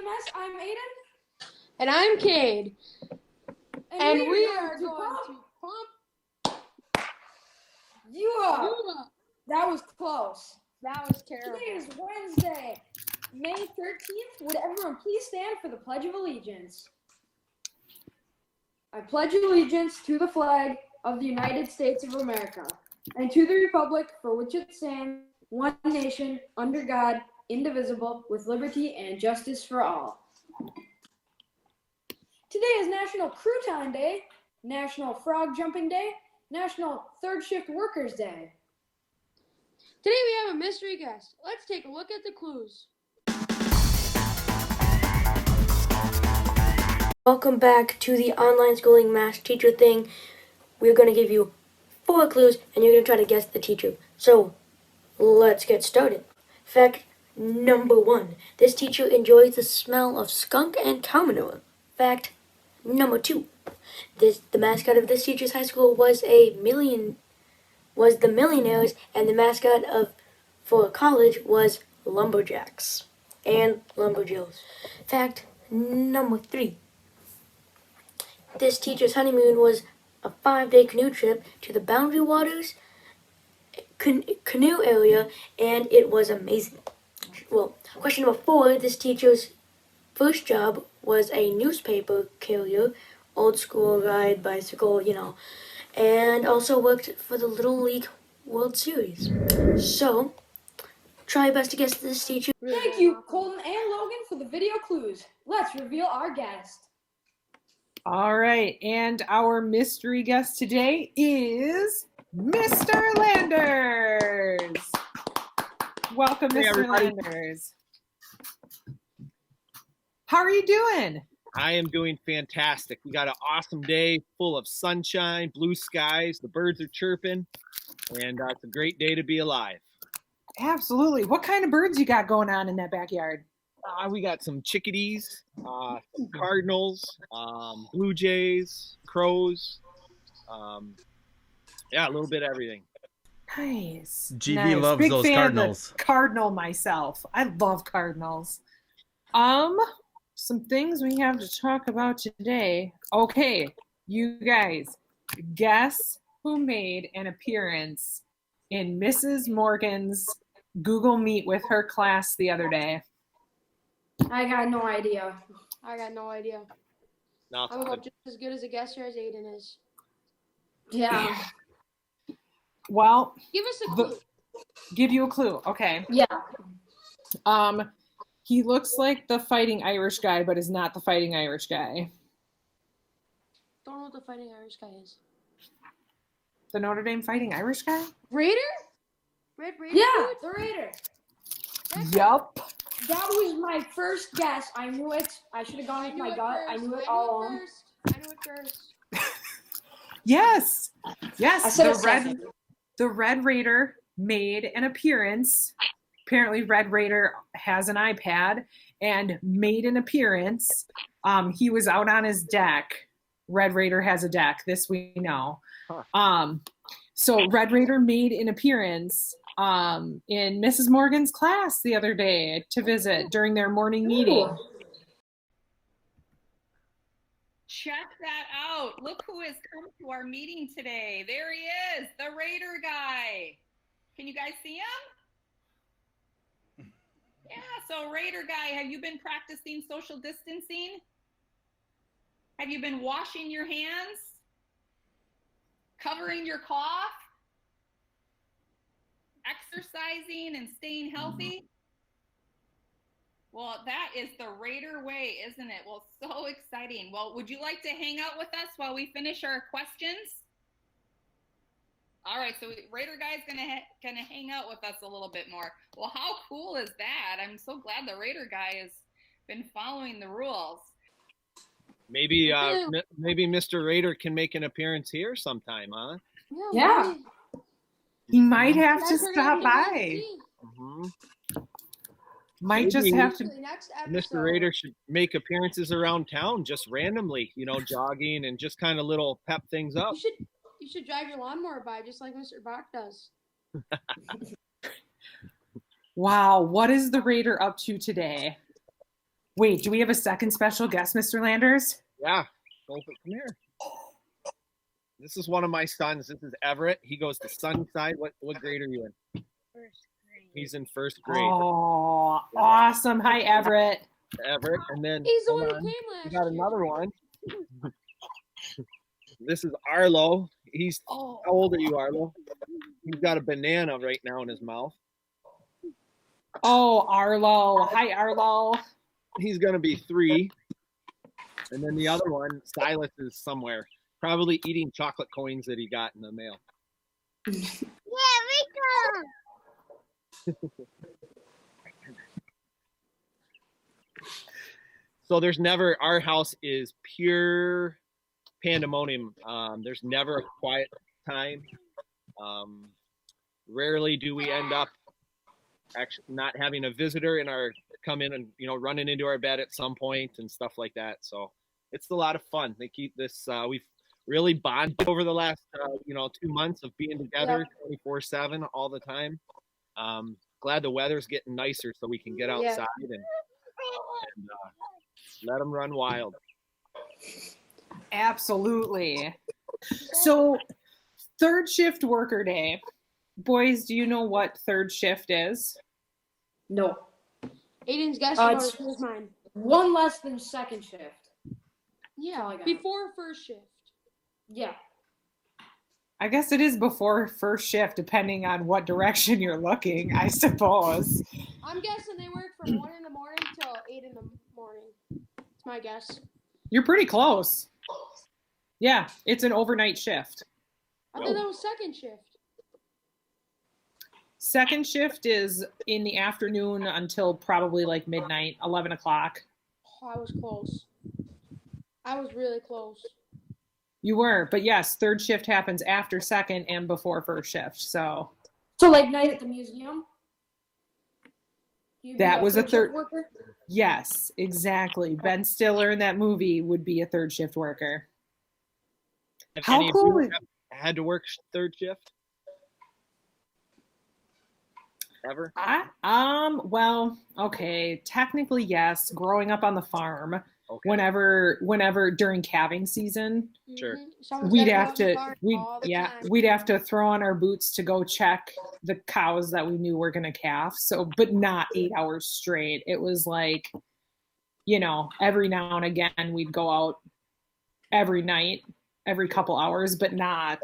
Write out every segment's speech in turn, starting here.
CMS. I'm Aiden. And I'm Cade. And we are going going to pump you up. you up. That was close. That was terrible. Today is Wednesday, May 13th. Would everyone please stand for the Pledge of Allegiance? I pledge allegiance to the flag of the United States of America and to the republic for which it stands, one nation, under God, indivisible, with liberty and justice for all. Today is National Crouton Day, National Frog Jumping Day, National Third Shift Workers Day. Today we have a mystery guest. Let's take a look at the clues. Welcome back to the online schooling math teacher thing. We're going to give you 4 clues and you're going to try to guess the teacher. So let's get started. Fact number 1. This teacher enjoys the smell of skunk and cow manure. Fact number 2. The mascot of this teacher's high school was the Millionaires, and the mascot for college was Lumberjacks and Lumberjills. Fact number 3. This teacher's honeymoon was a 5-day canoe trip to the Boundary Waters canoe area, and it was amazing. Well, question number 4. This teacher's first job was a newspaper carrier, old school ride bicycle, and also worked for the Little League World Series. So, try your best to guess this teacher. Thank you, Colton and Logan, for the video clues. Let's reveal our guest. All right, and our mystery guest today is Mr. Landers. Welcome, Hey, Mr. everybody. Landers. How are you doing? I am doing fantastic. We got an awesome day full of sunshine, blue skies. The birds are chirping, and it's a great day to be alive. Absolutely. What kind of birds you got going on in that backyard? We got some chickadees, some cardinals, blue jays, crows. Yeah, a little bit of everything. Nice. GB nice. loves Big those fan Cardinals. Of the cardinal myself. I love cardinals. Some things we have to talk about today. Okay, you guys, guess who made an appearance in Mrs. Morgan's Google Meet with her class the other day? I got no idea. I got no idea. No, I'm about just as good as a guesser as Aiden is. Yeah. Well, Give us a clue. give you a clue. Okay. Yeah. He looks like the Fighting Irish guy, but is not the Fighting Irish guy. Don't know what the Fighting Irish guy is. The Notre Dame Fighting Irish guy? Raider? Red Raider? Yeah, dude? the Raider. Yup. That was my first guess. I knew it. I should have gone with my gut. I knew it all along. I knew it first. Yes. I said it second. The Red Raider made an appearance. Apparently, Red Raider has an iPad and made an appearance. He was out on his deck. Red Raider has a deck. This we know. So Red Raider made an appearance in Mrs. Morgan's class the other day to visit during their morning meeting. Ooh. Check that out. Look who has come to our meeting today. There he is, the Raider guy. Can you guys see him? Yeah, so Raider guy, have you been practicing social distancing? Have you been washing your hands? Covering your cough? Exercising and staying healthy? Well, that is the Raider way, isn't it? Well, so exciting. Well, would you like to hang out with us while we finish our questions? All right, so Raider guy's gonna hang out with us a little bit more. Well, how cool is that? I'm so glad the Raider guy has been following the rules. Maybe Mr. Raider can make an appearance here sometime, huh? Yeah. He might have to That's what we're stop gonna by. see. Mm-hmm. Might just Maybe. have to. The next episode. Mr. Raider should make appearances around town just randomly, jogging and just kind of little pep things up. You should drive your lawnmower by just like Mr. Bach does. Wow, what is the Raider up to today? Wait, do we have a second special guest, Mr. Landers? Yeah, come here. This is one of my sons. This is Everett. He goes to Sunnyside. What grade are you in? First grade. He's in first grade. Oh, awesome. Hi, Everett. Everett, and then He's the hold one who on. came We last got year. another one. This is Arlo. He's Oh. how old are you, Arlo? He's got a banana right now in his mouth. Oh, Arlo. Hi, Arlo. He's gonna be 3. And then the other one, Silas, is somewhere, probably eating chocolate coins that he got in the mail. Yeah, Rico. So there's never, our house is pure pandemonium. There's never a quiet time. Rarely do we end up actually not having a visitor in our, come in and, running into our bed at some point and stuff like that. So it's a lot of fun. They keep this, we've really bonded over the last, 2 months of being together 24/7 all the time. Glad the weather's getting nicer so we can get outside and let them run wild. Absolutely. So, third shift worker day. Boys, do you know what third shift is? No. Aiden's guess It's- is mine. One less than second shift. all Yeah, I got. before first shift. Yeah. I guess it is before first shift, depending on what direction you're looking, I suppose. I'm guessing they work from 1 in the morning till 8 in the morning. That's my guess. You're pretty close. Yeah, it's an overnight shift. I thought that was second shift. Second shift is in the afternoon until probably like midnight, 11 o'clock. Oh, I was close. I was really close. You were, but yes, third shift happens after second and before first shift. So So like night at the museum. You'd be That was a shift third- worker. yes, exactly. Ben Stiller in that movie would be a third shift worker. Have How any of you cool is- had to work third shift? Ever? Well, okay, technically yes. Growing up on the farm, Okay. whenever during calving season, Sure. Mhm. Someone's we'd gotta go have out in the barn all the time. we'd have to throw on our boots to go check the cows that we knew were gonna calf. So, but not 8 hours straight. It was like, every now and again we'd go out every night, every couple hours, but not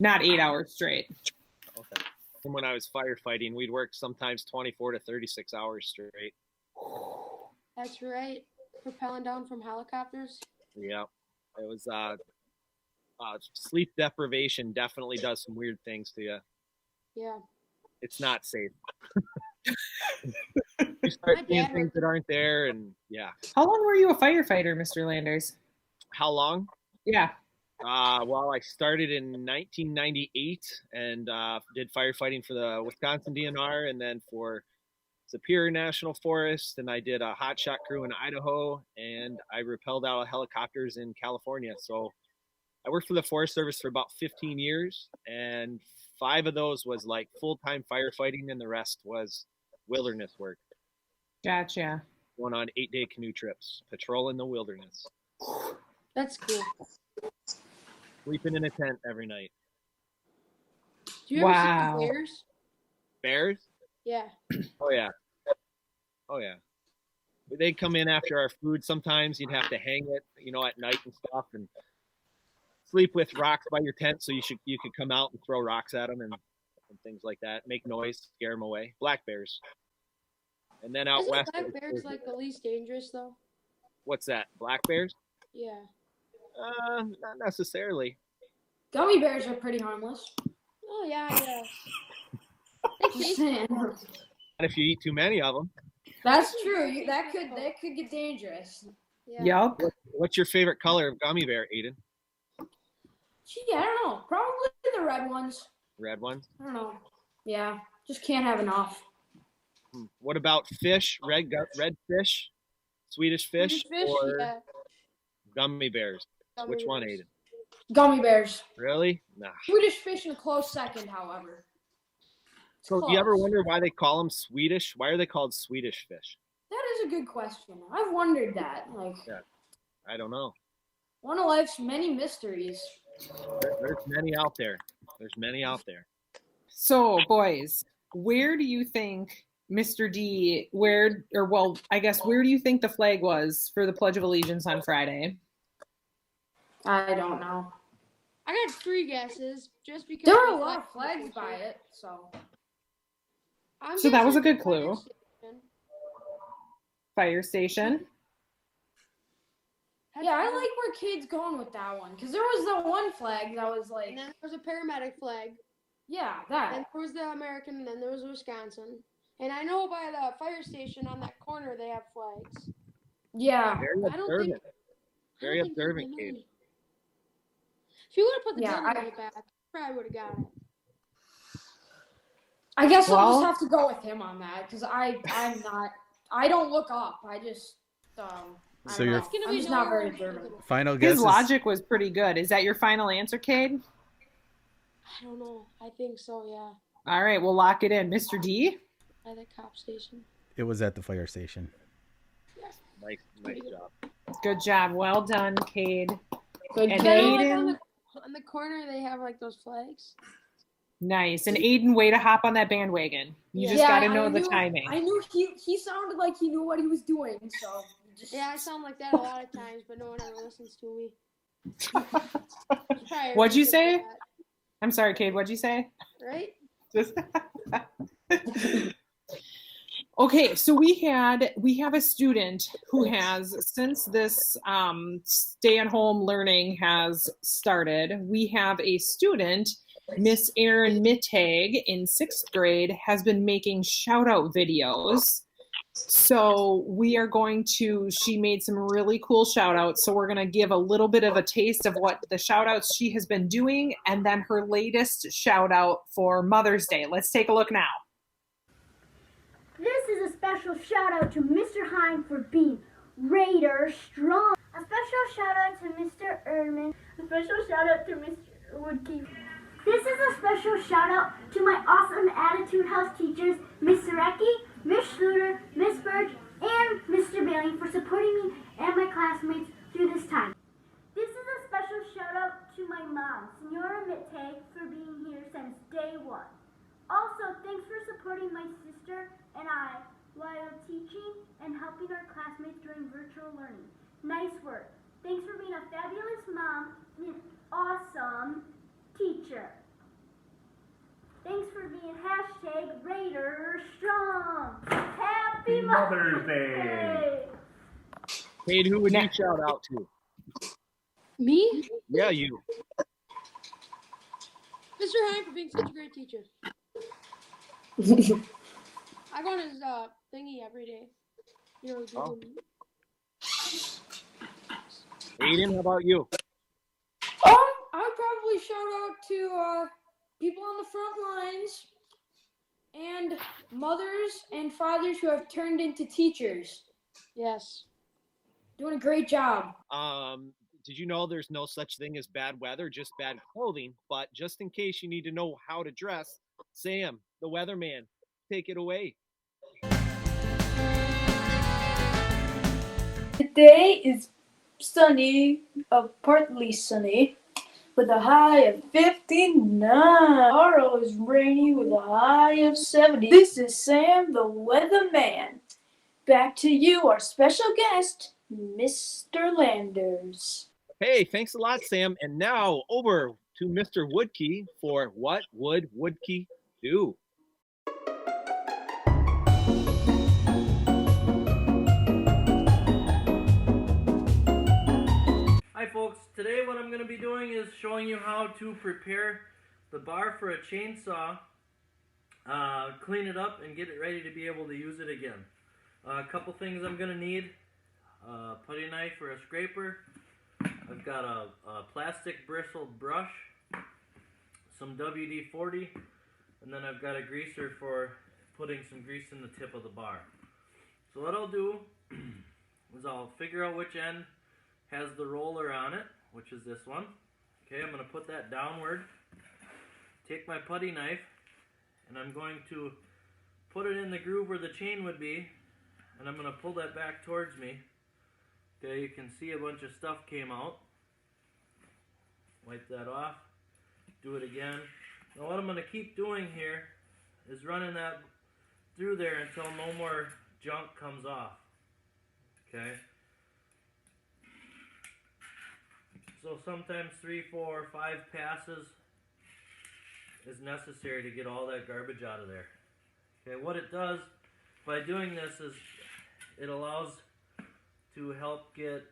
8 hours straight. Okay. And when I was firefighting, we'd work sometimes 24 to 36 hours straight. That's right. Propelling down from helicopters. Yeah. It was sleep deprivation definitely does some weird things to you. Yeah. It's not safe. You start My seeing dad things worked- that aren't there, and yeah. How long were you a firefighter, Mr. Landers? How long? Yeah. Well, I started in 1998 and did firefighting for the Wisconsin DNR and then for Superior National Forest. And I did a hot shot crew in Idaho and I rappelled out of helicopters in California. So I worked for the Forest Service for about 15 years and 5 of those was like full-time firefighting and the rest was wilderness work. Gotcha. Going on 8-day canoe trips, patrolling the wilderness, That's cool. sleeping in a tent every night. Do you ever Wow. see the bears? Bears? Yeah. Oh yeah. Oh yeah. They'd come in after our food sometimes. You'd have to hang it, at night and stuff and sleep with rocks by your tent so you could come out and throw rocks at them and things like that. Make noise, scare them away. Black bears. And then out Isn't west. black bears like the least dangerous though? What's that? Black bears? Yeah. Not necessarily. Gummy bears are pretty harmless. Oh yeah, I guess. They Just taste saying. And if you eat too many of them. That's true. That could get dangerous. yeah. Yup. What's your favorite color of gummy bear, Aiden? Gee, I don't know. Probably the red ones. Red ones? I don't know. Yeah, just can't have enough. What about fish? Red fish? Swedish fish? Fish, Or yeah. gummy bears? Gummy Which one, bears. Aiden? Gummy bears. Really? Nah. Swedish fish in a close second, however. It's So do you ever close. wonder why they call them Swedish? Why are they called Swedish fish? That is is a good question. I've wondered that. Like, I don't know. one of life's many mysteries. There's many out there. There's many out there. So, boys, where do you think Mr. D, where do you think the flag was for the Pledge of Allegiance on Friday? I don't know. I got 3 guesses just because There were of a lot of the flags picture. by it, so. I'm So that was a guessing good clue. Fire station. Yeah, I like where Cade's going with that one. Because there was the one flag that was like, And then there was a paramedic flag. yeah, Then that. there was the American, and then there was Wisconsin. And I know by the fire station on that corner they have flags. Yeah. Very I don't observant. think. Very I don't think observant, they Cade. knew. If you would have put the Yeah, dynamite back, you probably would have got it. I guess I'll Well- just have to go with him on that. Because I'm not. I don't look up. I just. I So don't you're- know. It's gonna I'm be just not very nowhere observant. near Final guess. His logic was pretty good. Is that your final answer, Cade? I don't know. I think so, yeah. All right, we'll lock it in. Mr. D? At the cop station. It was at the fire station. Nice job. Good job. Well done, Cade. Good And You know, Cade. like Aiden? on the corner they have like those flags. Nice. And Aiden, way to hop on that bandwagon. You just Yeah, got to I know the knew- timing. I knew he sounded like he knew what he was doing, so. Just, Yeah, I sound like that a lot of times, but no one ever listens to me. Probably What'd you everyone say? thinks I'm sorry, Cade. What'd you say? that, right? Just okay, so we have a student who has, since this stay-at-home learning has started, we have a student, Miss Erin Mittag, in 6th grade, has been making shout-out videos. So she made some really cool shout-outs, so we're going to give a little bit of a taste of what the shout-outs she has been doing, and then her latest shout-out for Mother's Day. Let's take a look now. This is a special shout out to Mr. Hine for being Raider strong. A special shout out to Mr. Erdman. A special shout out to Mr. Woodkeep. This is a special shout out to my awesome Attitude House teachers, Miss Zarecki, Miss Schluter, Miss Birch, and Mr. Bailey for supporting me and my classmates through this time. This is a special shout out to my mom, Senora Mittag, for being here since day one. Also, thanks for supporting my sister and I while teaching and helping our classmates during virtual learning. Nice work. Thanks for being a fabulous mom and an awesome teacher. Thanks for being #Raider Strong. Happy Mother's Day. Cade, who would you shout out to? Me? Yeah, you. Mr. Hine for being such a great teacher. I go on his thingy every day. You know, Oh. Google Meet. Aiden, how about you? I would probably shout out to people on the front lines and mothers and fathers who have turned into teachers. Yes. Doing a great job. Did you know there's no such thing as bad weather, just bad clothing? But just in case you need to know how to dress, Sam, the weatherman, take it away. Today is sunny, partly sunny, with a high of 59. Tomorrow is rainy with a high of 70. This is Sam, the weatherman. Back to you, our special guest, Mr. Landers. Hey, thanks a lot, Sam. And now over to Mr. Woodkey for What Would Woodkey Do? Hi folks, today what I'm going to be doing is showing you how to prepare the bar for a chainsaw, clean it up and get it ready to be able to use it again. A couple things I'm going to need: a putty knife or a scraper. I've got a plastic bristled brush, some WD-40, and then I've got a greaser for putting some grease in the tip of the bar. So what I'll do is I'll figure out which end has the roller on it, which is this one. Okay, I'm going to put that downward, take my putty knife, and I'm going to put it in the groove where the chain would be, and I'm going to pull that back towards me. Okay, you can see a bunch of stuff came out. Wipe that off. Do it again. Now what I'm going to keep doing here is running that through there until no more junk comes off. Okay? So sometimes 3, 4, 5 passes is necessary to get all that garbage out of there. Okay, what it does by doing this is it allows to help get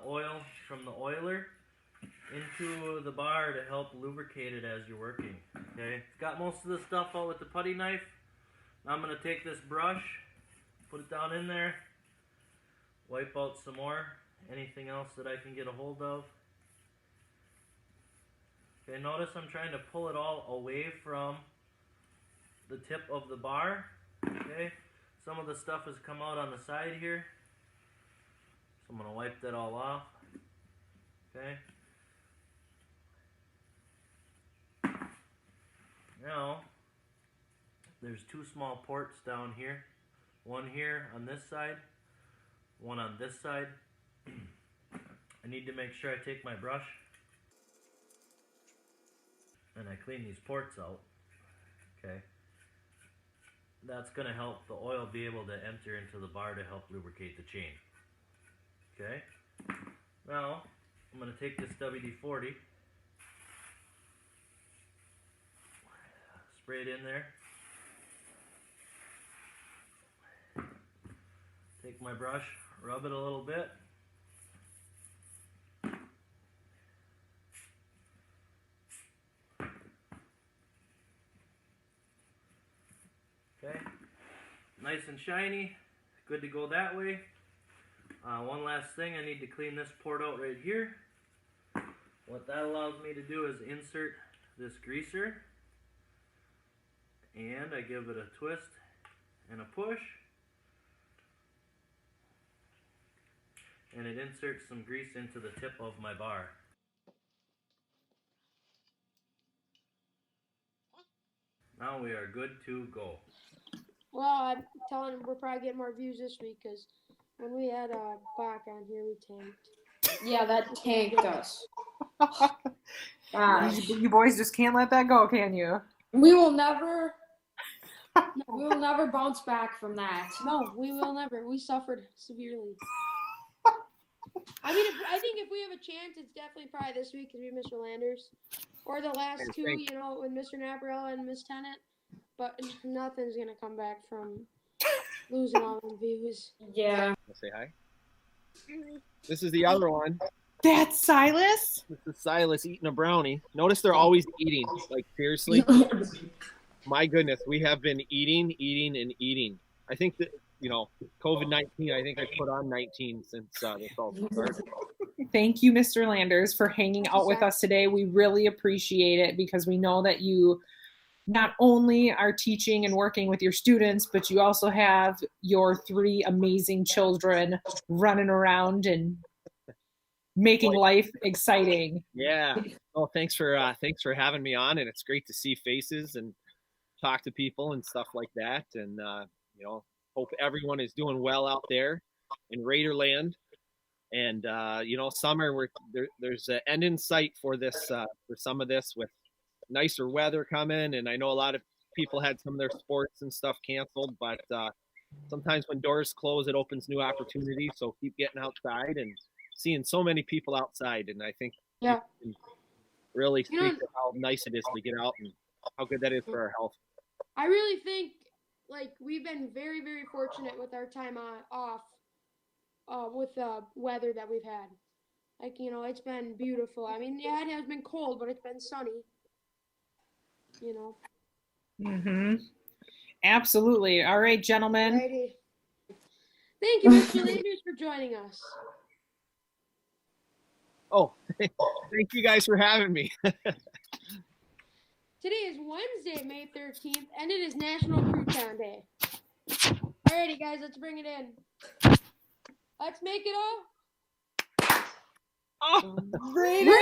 oil from the oiler into the bar to help lubricate it as you're working. Okay, it's got most of the stuff out with the putty knife. Now I'm going to take this brush, put it down in there, wipe out some more, anything else that I can get a hold of. Okay, notice I'm trying to pull it all away from the tip of the bar. Okay, some of the stuff has come out on the side here, so I'm going to wipe that all off. Okay. Now, there's 2 small ports down here. One here on this side, one on this side. I need to make sure I take my brush and I clean these ports out. Okay. That's going to help the oil be able to enter into the bar to help lubricate the chain. Okay. Now, I'm going to take this WD-40, spray it in there, take my brush, rub it a little bit, okay, nice and shiny, good to go that way. One last thing, I need to clean this port out right here. What that allows me to do is insert this greaser, and I give it a twist and a push, and it inserts some grease into the tip of my bar. Now we are good to go. Well, I'm telling him we're probably getting more views this week because when we had Bach on here, we tanked. Yeah, that tanked us. Gosh. You boys just can't let that go, can you? We will never bounce back from that. No, we will never. We suffered severely. I mean, I think if we have a chance, it's definitely probably this week because we have Mr. Landers. Or the last 2, you know, with Mr. Navarella and Miss Tennant. But nothing's going to come back from losing all the views. Yeah. I'll say hi. This is the other one. That's Silas? This is Silas eating a brownie. Notice they're always eating. Like, seriously. My goodness, we have been eating, and eating. I think that, you know, COVID-19, I think I put on 19 since this all started. Thank you, Mr. Landers, for hanging out with us today. We really appreciate it because we know that you not only are teaching and working with your students, but you also have your 3 amazing children running around and making life exciting. Yeah. Well, thanks for having me on, and it's great to see faces and talk to people and stuff like that. And you know, hope everyone is doing well out there in Raiderland. And you know, summer, there's an end in sight for this for some of this with nicer weather coming. And I know a lot of people had some of their sports and stuff canceled, but sometimes when doors close, it opens new opportunities. So keep getting outside and seeing so many people outside. And I think you can really speak to how nice it is to get out and how good that is for our health. I really think, like, we've been very, very fortunate with our time off with the weather that we've had. Like, you know, it's been beautiful. I mean, yeah, it has been cold, but it's been sunny. You know. Mm-hmm. Absolutely. All right, gentlemen. Alrighty. Thank you, Mr. Landers, for joining us. Oh, thank you guys for having me. Today is Wednesday, May 13th, and it is National Crouton Day. Alrighty, guys, let's bring it in. Let's make it all. Raiders!